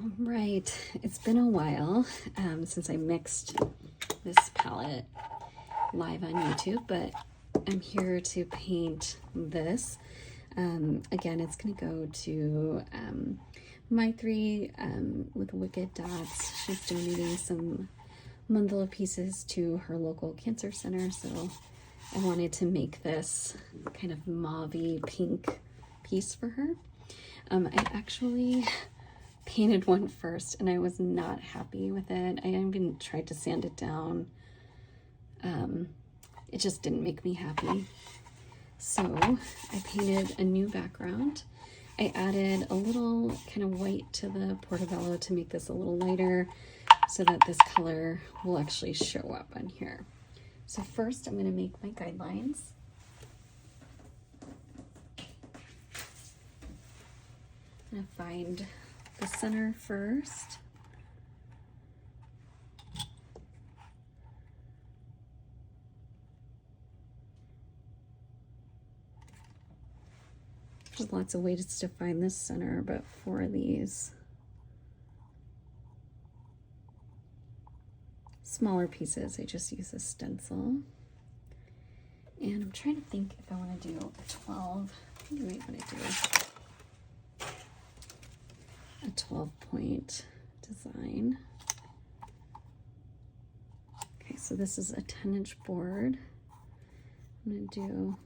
All right, it's been a while since I mixed this palette live on YouTube, but I'm here to paint this. Again, it's going to go to my three with Wicked Dots. She's donating some mandala pieces to her local cancer center, so I wanted to make this kind of mauve-y pink piece for her. I actually painted one first and I was not happy with it. I even tried to sand it down. It just didn't make me happy. So I painted a new background. I added a little kind of white to the Portobello to make this a little lighter so that this color will actually show up on here. So first I'm going to make my guidelines. I'm going to find the center first. There's lots of ways to find this center, but for these smaller pieces, I just use a stencil. And I'm trying to think if I want to do a 12. I think I might want to do a 12-point design. Okay, so this is a 10-inch board. I'm going to do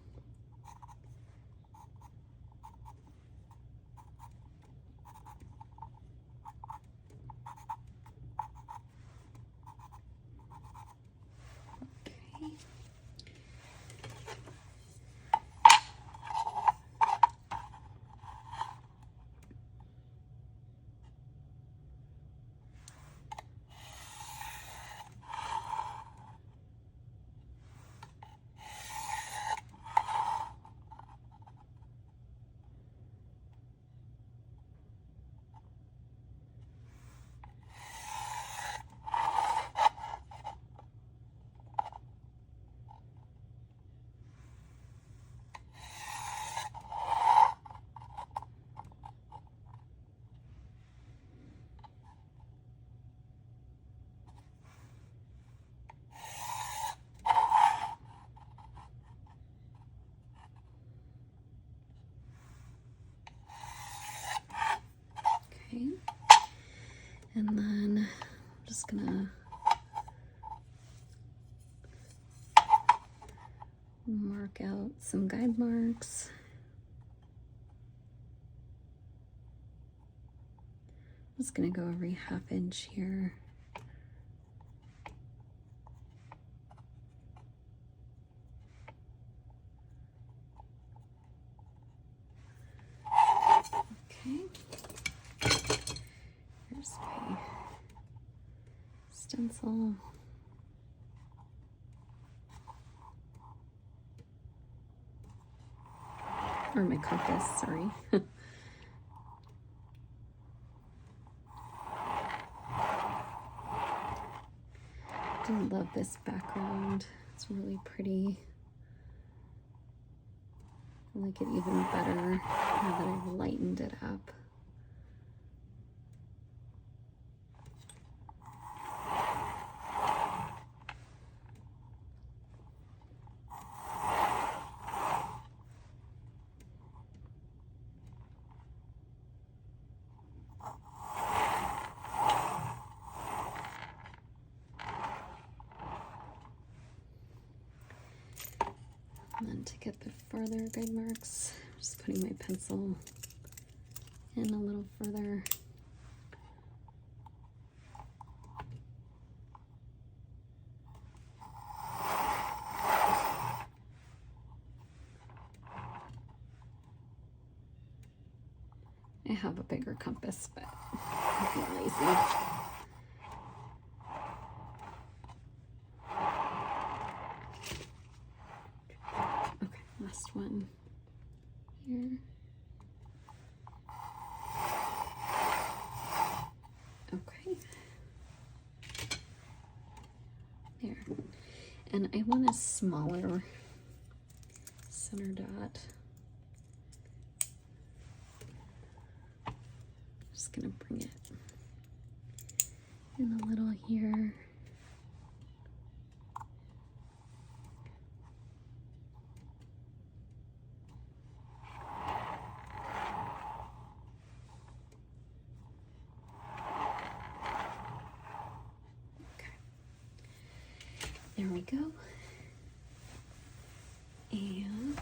and then I'm just gonna mark out some guide marks. I'm just gonna go every ½ inch here. Okay. Here's my stencil. Or my compass, sorry. I love this background. It's really pretty. I like it even better now that I've lightened it up. And then to get the further guide marks, I'm just putting my pencil in a little further. I have a bigger compass, but I'm being lazy. Last one here. Okay. There. And I want a smaller center dot. Just gonna bring it And a little here. There we go. And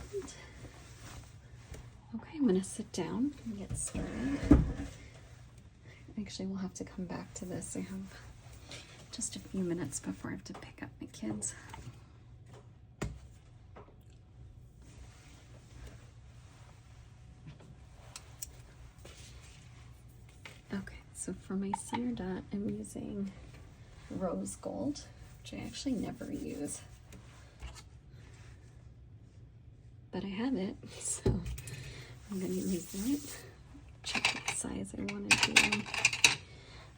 okay, I'm gonna sit down and get started. Actually, we'll have to come back to this. I have just a few minutes before I have to pick up my kids. Okay, so for my center dot, I'm using rose gold, which I actually never use, but I have it, so I'm gonna use it. Check what size I want to do.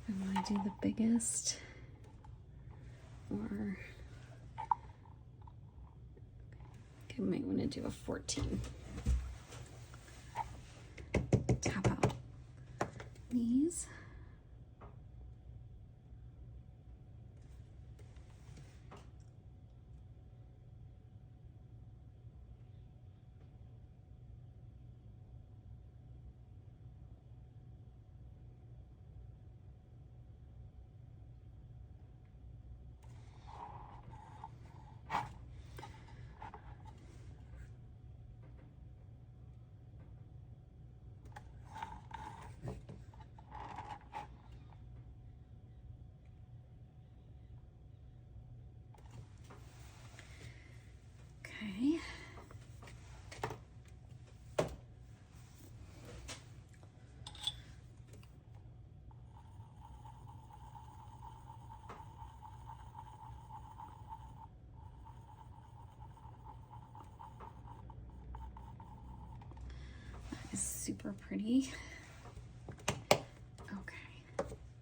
I want to do the biggest, or I might want to do a 14. Tap out these. Okay. That is super pretty. Okay.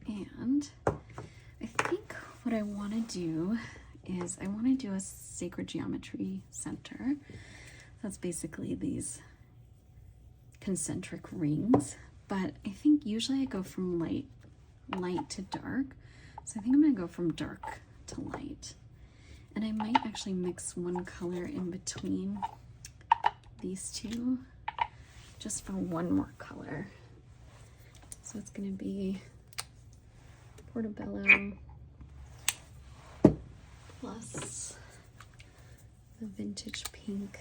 And I think what I want to do is I want to do a sacred geometry center. That's basically these concentric rings, but I think usually I go from light to dark. So I think I'm going to go from dark to light. And I might actually mix one color in between these two just for one more color. So it's going to be Portobello plus the vintage pink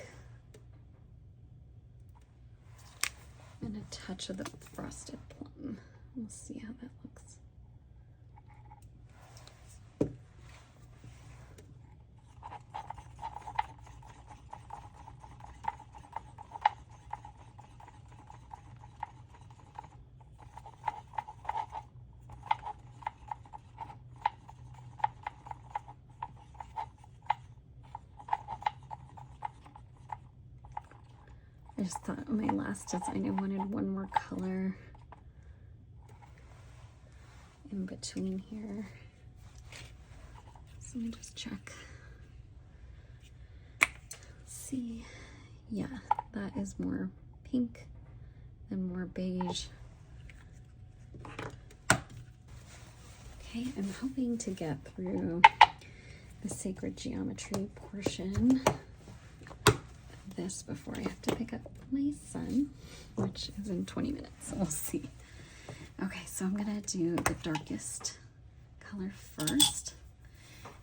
and a touch of the frosted plum. We'll see how that looks. I just thought my last design I wanted one more color in between here. So let me just check. See, yeah, that is more pink and more beige. Okay, I'm hoping to get through the sacred geometry portion this before I have to pick up my son, which is in 20 minutes, so we'll see. Okay, so I'm gonna do the darkest color first,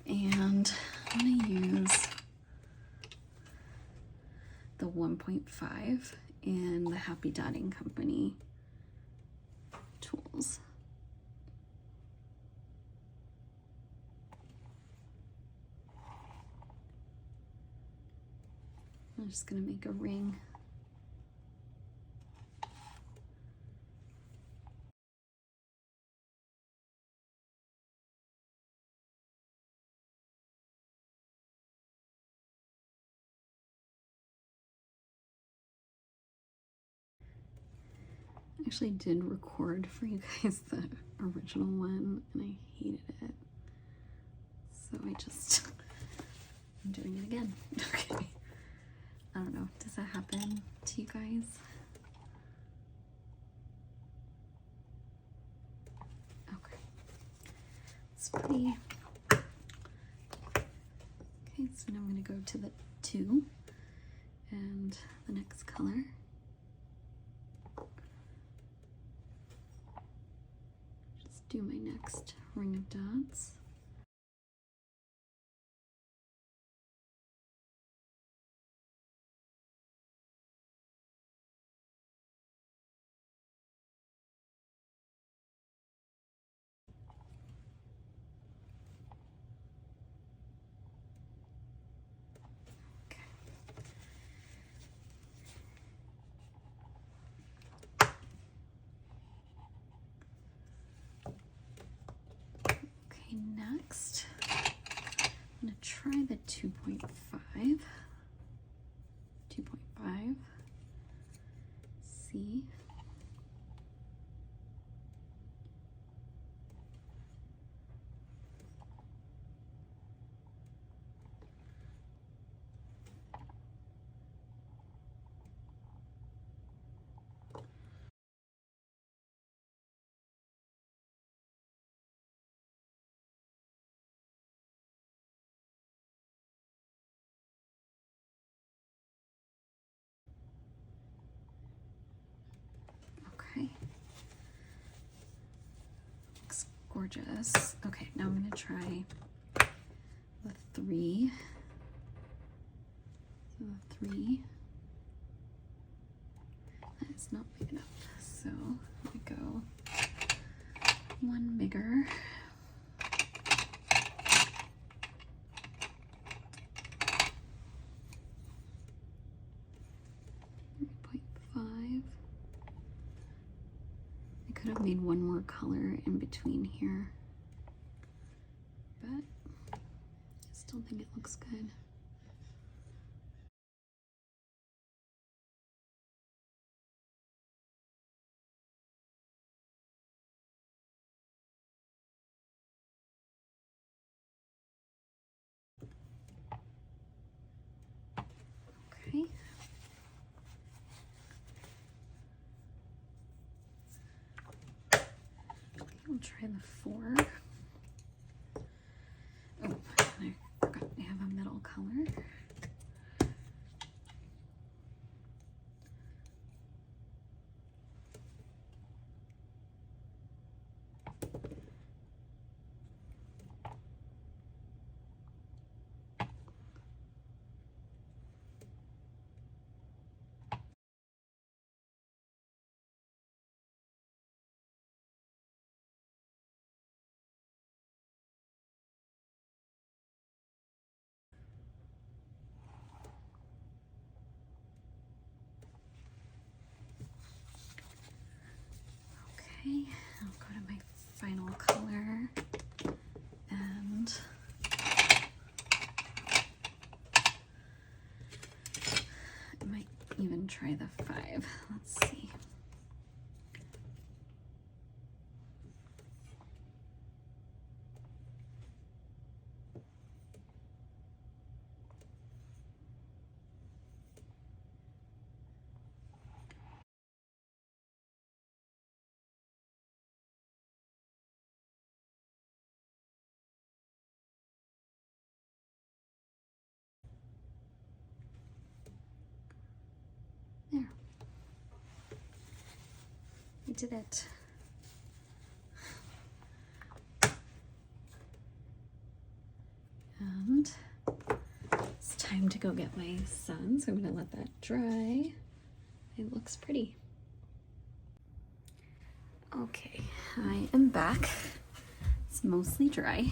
and I'm gonna use the 1.5 in the Happy Dotting Company tools. I'm just gonna make a ring. I actually did record for you guys the original one and I hated it. So I'm doing it again. Okay. I don't know, does that happen to you guys? Okay. pretty. Okay, so now I'm going to go to the 2 and the next color. Just do my next ring of dots. Okay, next, I'm going to try the 2.5. 2.5. See. Okay. Looks gorgeous. Okay, now I'm going to try the 3. So the 3. That is not big enough. So I'm going to go one bigger. I could have made one more color in between here, but I still think it looks good. Okay. I'll try the 4. Oh, I forgot I have a middle color. Okay, I'll go to my final color and I might even try the 5. Let's see. There. We did it. And it's time to go get my sun, so I'm going to let that dry. It looks pretty. Okay, I am back. It's mostly dry.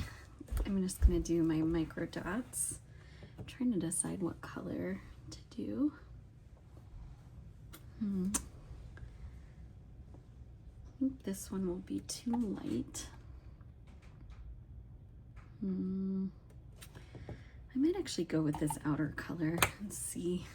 I'm just going to do my micro dots. I'm trying to decide what color to do. I think this one will be too light. I might actually go with this outer color and see.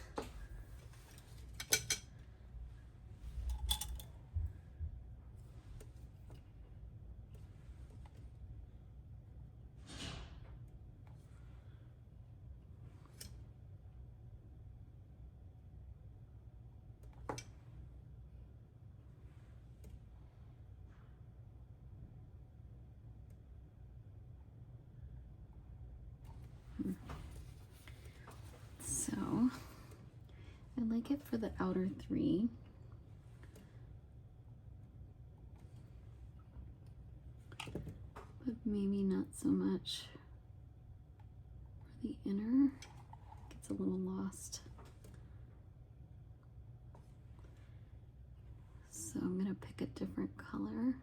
I like it for the outer three. But maybe not so much for the inner. Gets a little lost. So I'm gonna pick a different color.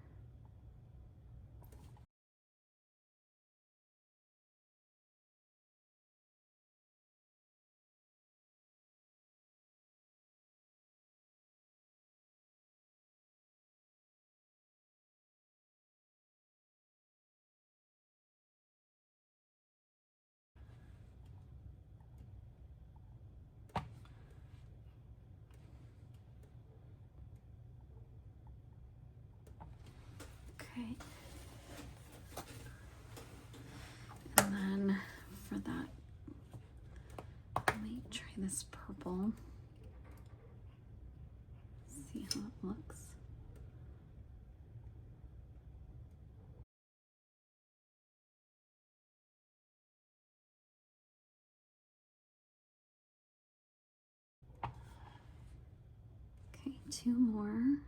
Okay. And then for that, let me try this purple. See how it looks. Okay, two more.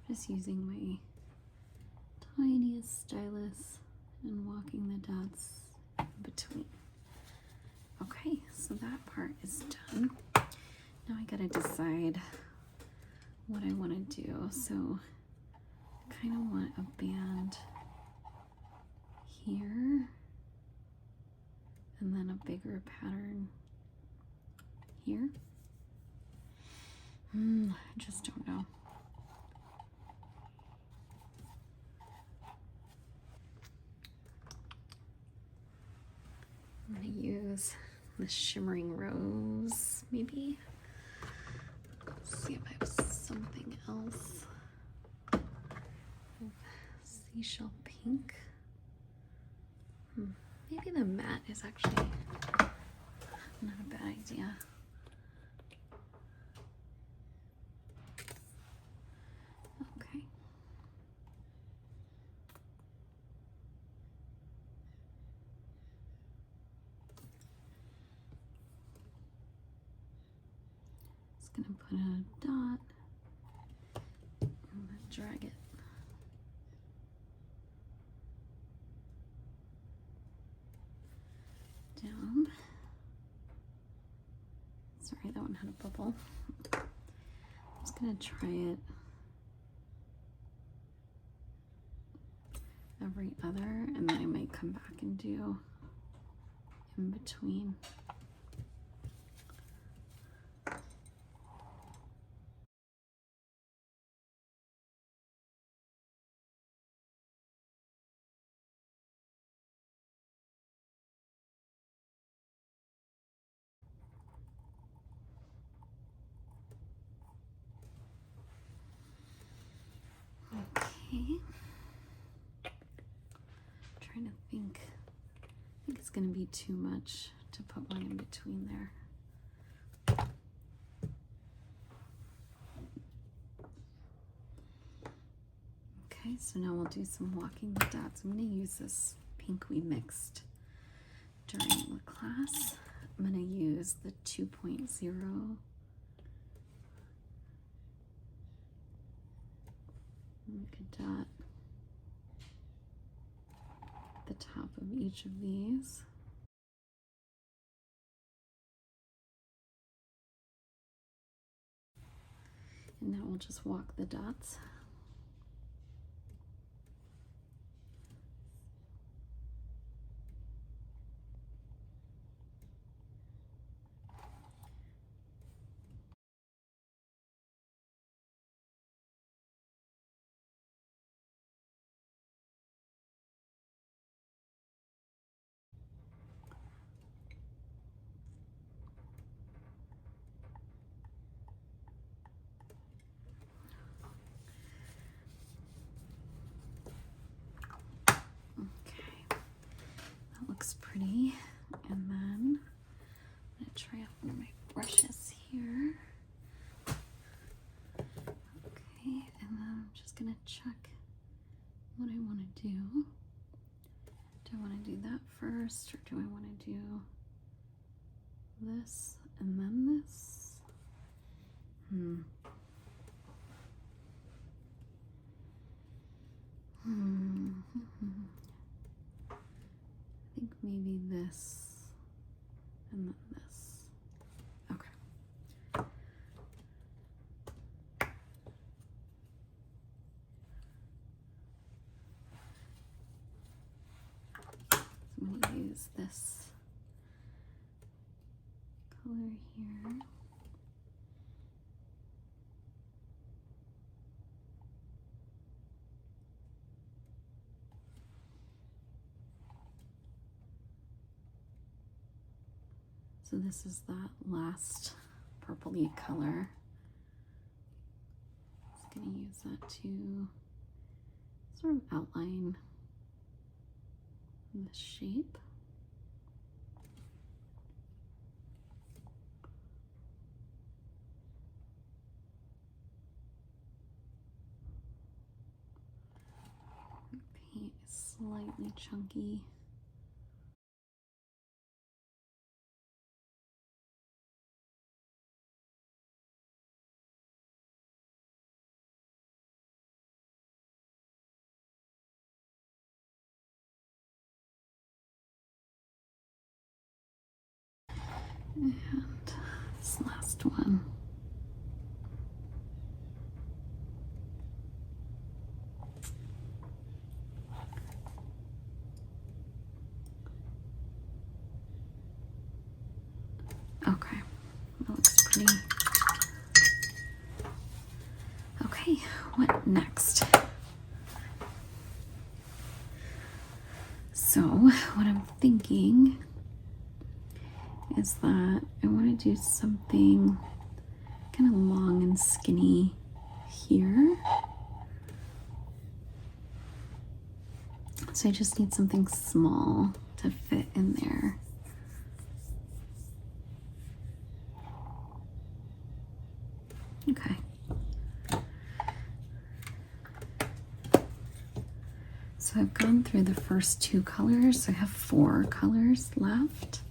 Just using my tiniest stylus and walking the dots in between. Okay, so that part is done. Now I gotta decide what I want to do. So I kind of want a band here and then a bigger pattern here. I just don't know. I'm gonna use the shimmering rose, maybe. Let's see if I have something else. Seashell pink. Maybe the matte is actually not a bad idea. Okay. Just gonna put a dot and then drag it. Down. Sorry, that one had a bubble. I'm just gonna try it every other, and then I might come back and do in between. Okay. Trying to think. I think it's going to be too much to put one in between there. Okay, so now we'll do some walking the dots. I'm going to use this pink we mixed during the class. I'm going to use the 2.0. Make a dot at the top of each of these. And now we'll just walk the dots. Looks pretty. And then I'm going to try out one of my brushes here. Okay, and then I'm just going to check what I want to do. Do I want to do that first, or do I want to do this and then this. I think maybe this and then this. Okay. So I'm going to use this color here. So this is that last purpley color. I'm just going to use that to sort of outline the shape. Paint is slightly chunky. And this last one. Okay, that looks pretty. Okay, what next? So what I'm thinking is that I want to do something kind of long and skinny here. So I just need something small to fit in there. Okay. So I've gone through the first two colors. So I have 4 colors left.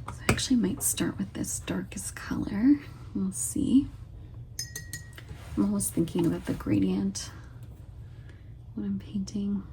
So I actually might start with this darkest color. We'll see. I'm always thinking about the gradient when I'm painting.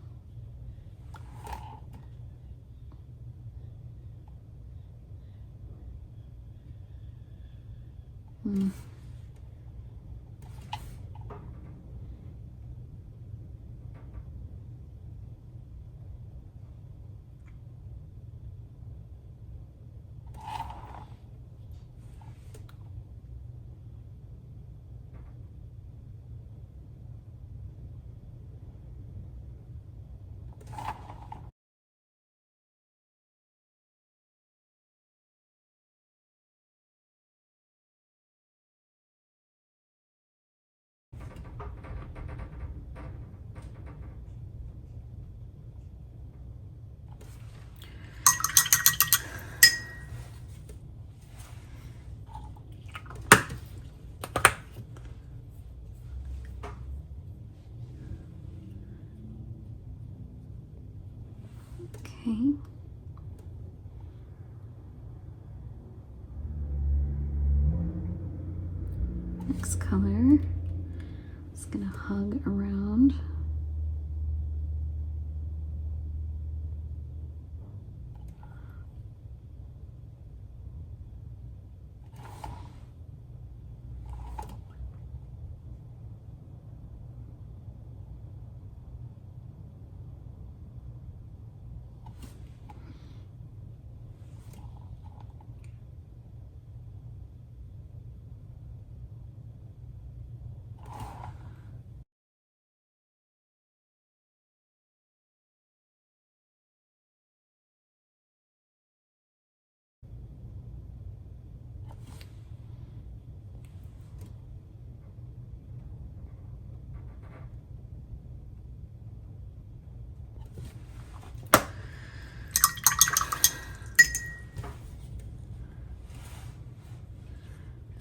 Okay. Next color. Just gonna hug around.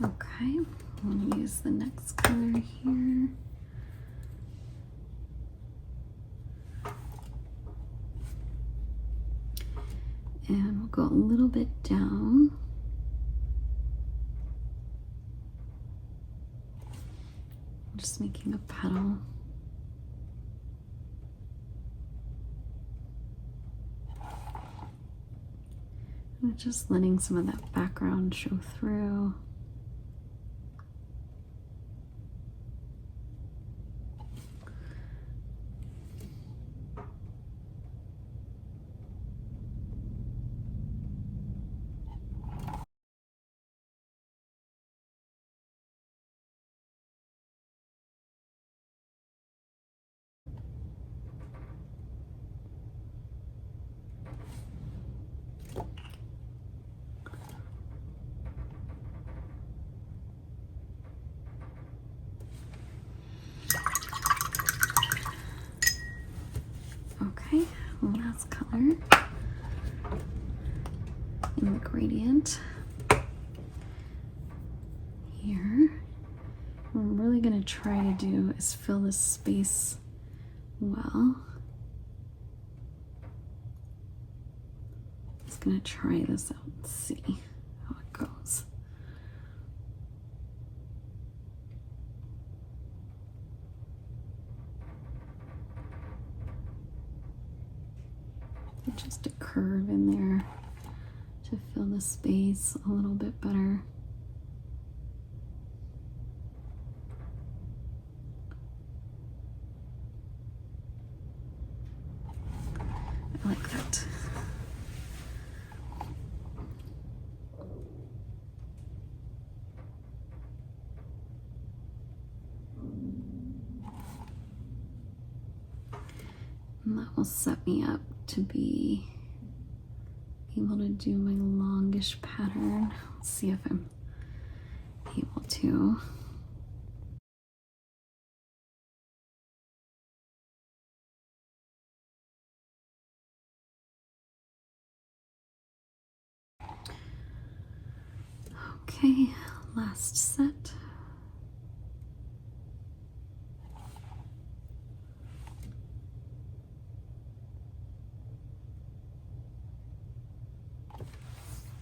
Okay, I'm going to use the next color here. And we'll go a little bit down Just making a petal. And just letting some of that background show through. Okay, last color in the gradient here. What I'm really going to try to do is fill this space well. Just going to try this out and see how it goes. Just a curve in there to fill the space a little bit better. I like that. And that will set me up to be able to do my longish pattern. Let's see if I'm able to. Okay, last set.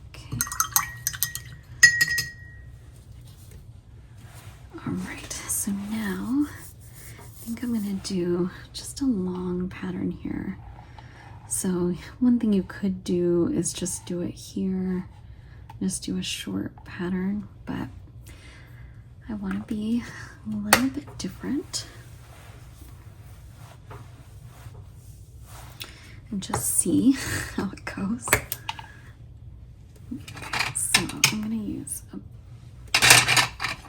Okay. All right, so now I think I'm gonna do just a long pattern here. So one thing you could do is just do it here, just do a short pattern, but I want to be a little bit different and just see how it goes. Okay, so I'm going to use a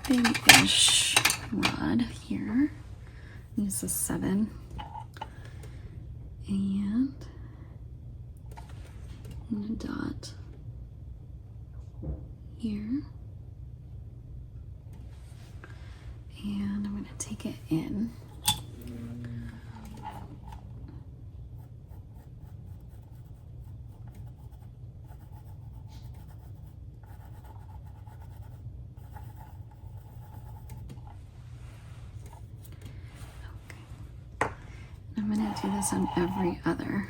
big-ish rod here. Use a 7 and I'm going to dot here. And I'm going to take it in. Okay. I'm going to do this on every other.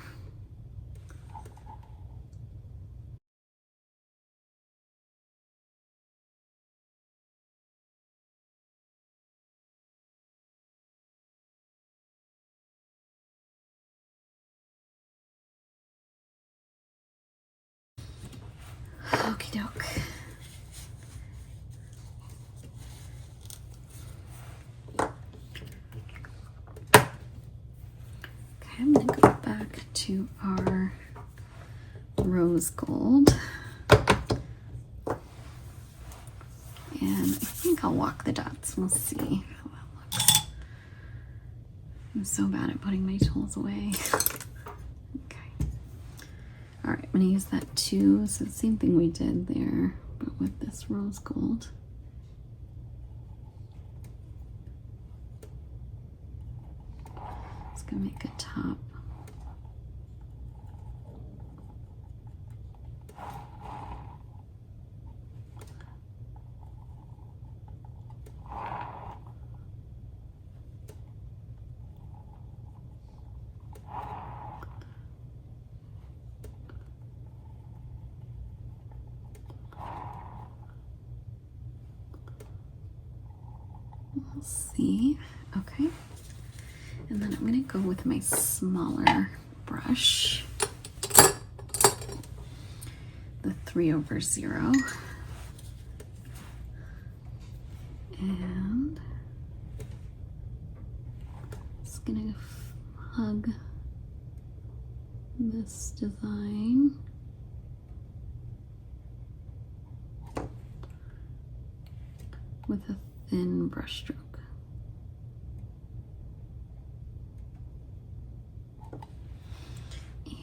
Okie doke. Okay, I'm going to go back to our rose gold. And I think I'll walk the dots. We'll see how that looks. I'm so bad at putting my tools away. Okay. All right, I'm going to use that 2. So the same thing we did there, but with this rose gold. Just going to make a top. see. Okay. And then I'm gonna go with my smaller brush, the 3/0. And it's gonna hug this design. With a thin brush stroke.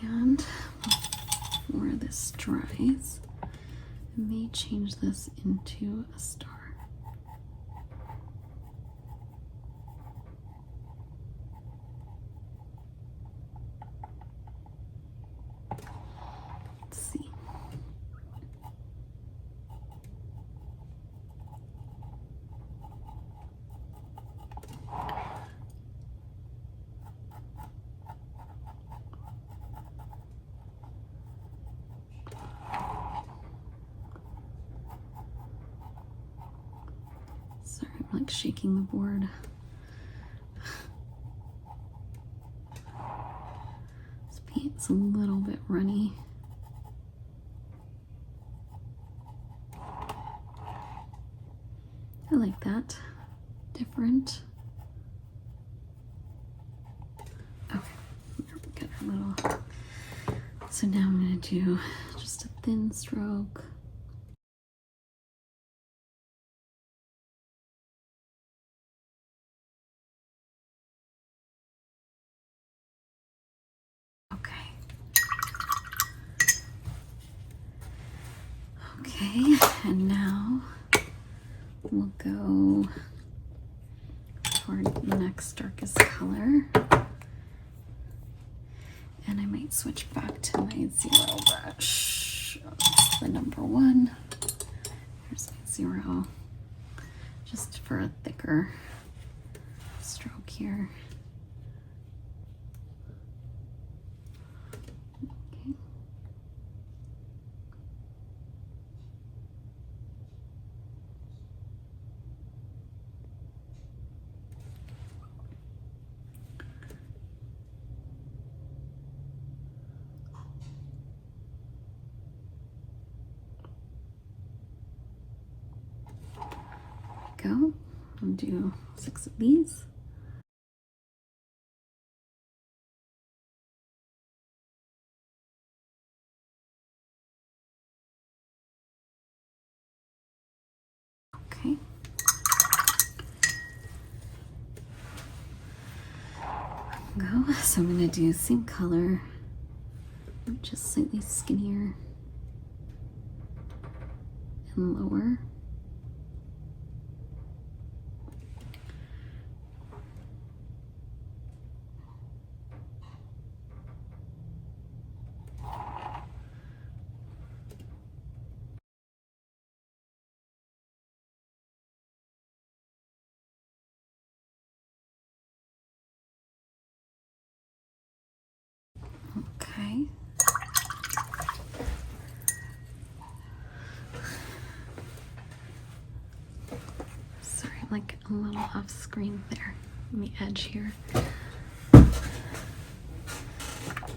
And before this dries, I may change this into a star. Let's see. Sorry, I'm like shaking the board. This paint's a little bit runny. I like that. Different. Okay, there we get a little. So now I'm going to do just a thin stroke. Okay, and now we'll go for the next darkest color. And I might switch back to my 0 brush. The number 1. Here's my 0. Just for a thicker stroke here. Okay. Go. I'll do 6 of these. Okay. Go. So I'm going to do same color, just slightly skinnier and lower. Okay. Sorry, I'm like a little off screen there on the edge here.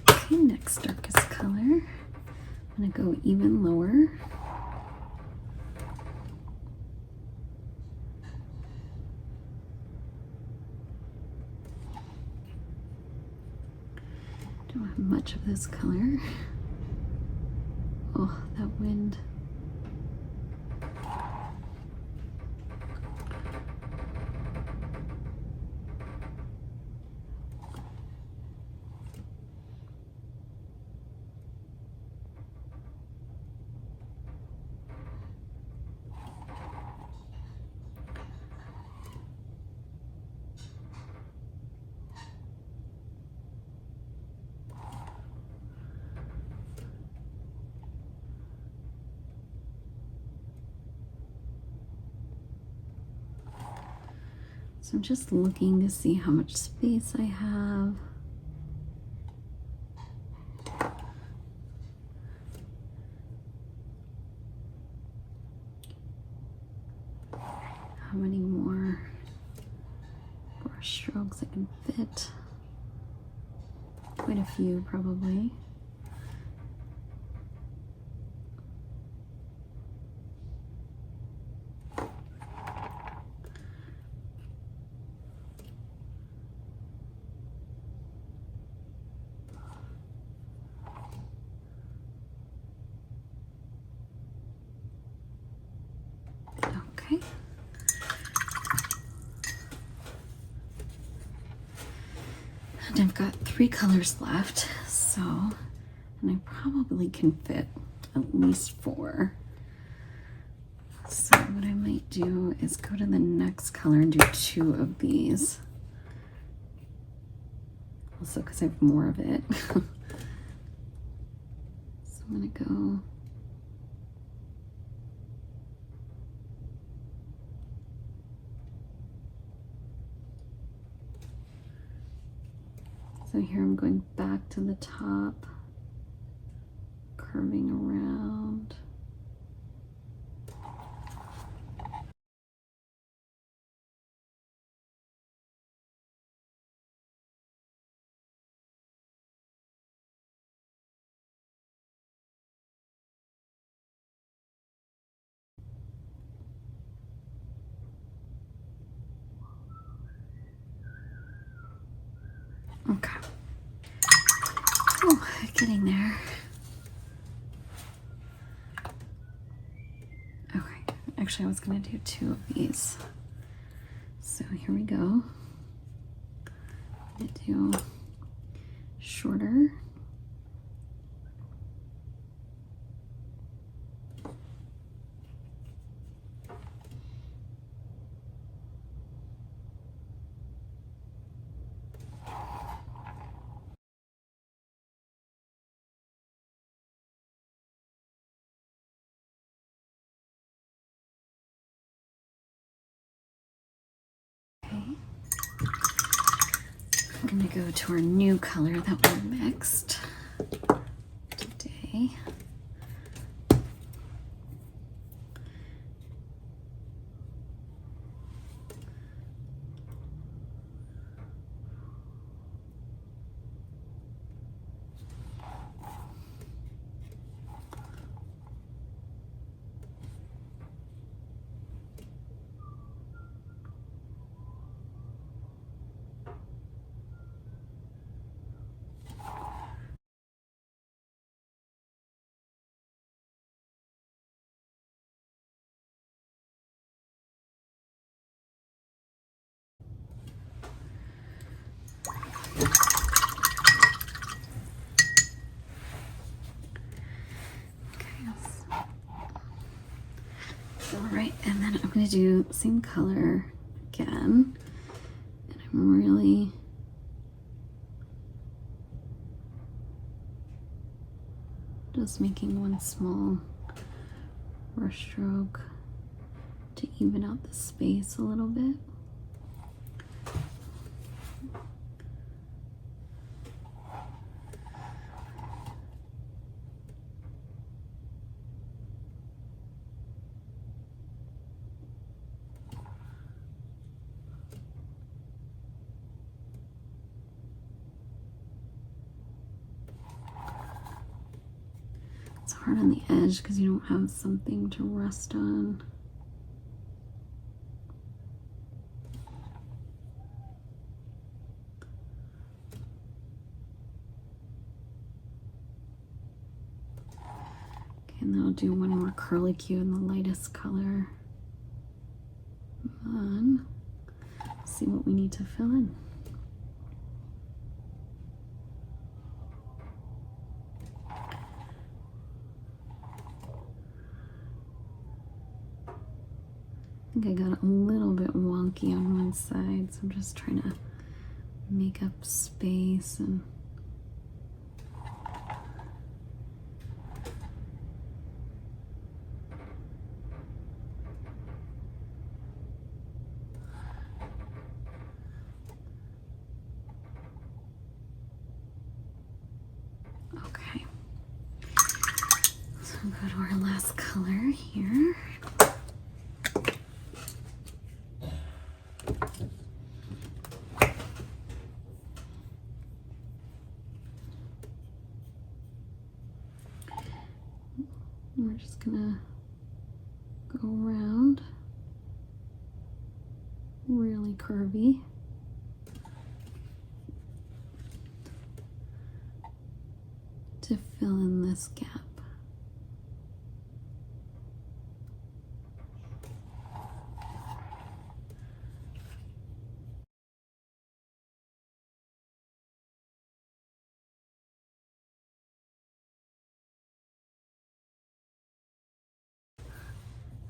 Okay, next darkest color. I'm gonna go even lower. Don't have much of this color. Oh, that wind. So I'm just looking to see how much space I have. How many more strokes I can fit. Quite a few, probably. Okay. And I've got 3 colors left, so, and I probably can fit at least 4. So what I might do is go to the next color and do 2 of these. Also, because I have more of it. So I'm gonna go. So here I'm going back to the top, curving around. Okay. Oh, getting there. Okay, actually I was gonna do 2 of these. So here we go. I'm gonna do shorter. I'm gonna go to our new color that we mixed today. All right, and then I'm going to do the same color again. And I'm really just making one small brush stroke to even out the space a little bit. It's hard on the edge because you don't have something to rest on. Okay, and then I'll do one more curly Q in the lightest color. Come on. See what we need to fill in. I think I got a little bit wonky on one side, so I'm just trying to make up space and okay. So go to our last color here. just gonna go around, really curvy. To fill in this gap.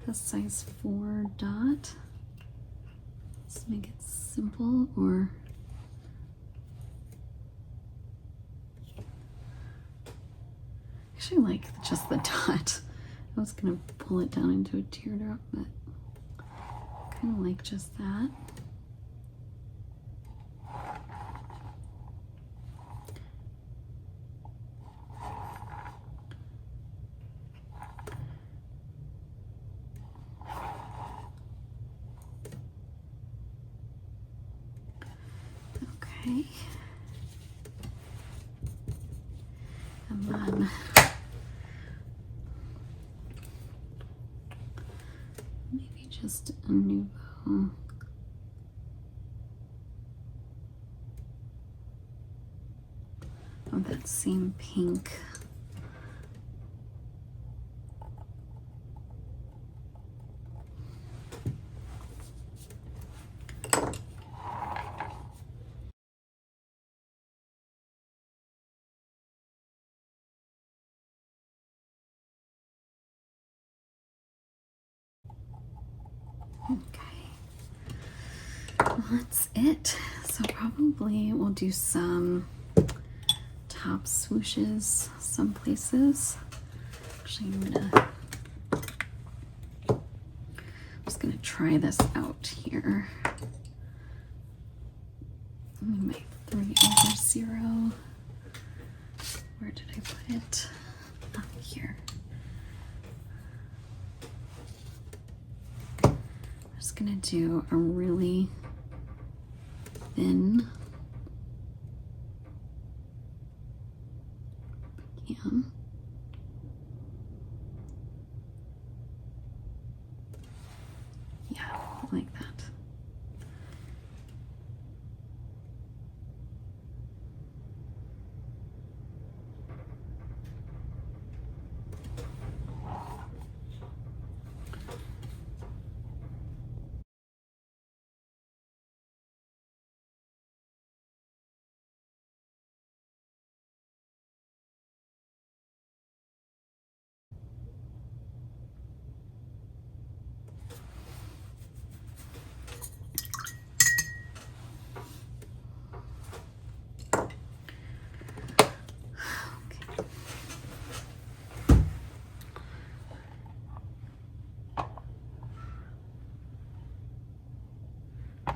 A size 4 dot. Let's make it simple, or actually like just the dot. I was gonna pull it down into a teardrop, but kind of like just that. Okay. And then maybe just a nouveau. Of that same pink. Okay, well, that's it. So probably we'll do some top swooshes some places. Actually, I'm just gonna try this out here. My 3/0. Where did I put it? Up here. I'm just gonna do a really thin can. Yeah, I like that.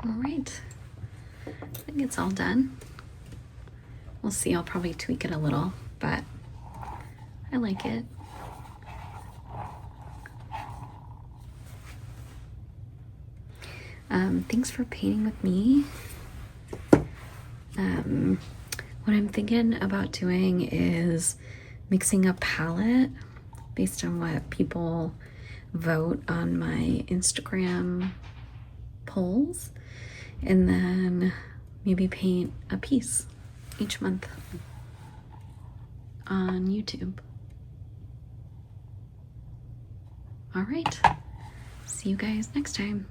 All right, I think it's all done. We'll see, I'll probably tweak it a little, but I like it. Thanks for painting with me. What I'm thinking about doing is mixing a palette based on what people vote on my Instagram polls, and then maybe paint a piece each month on YouTube. All right, see you guys next time.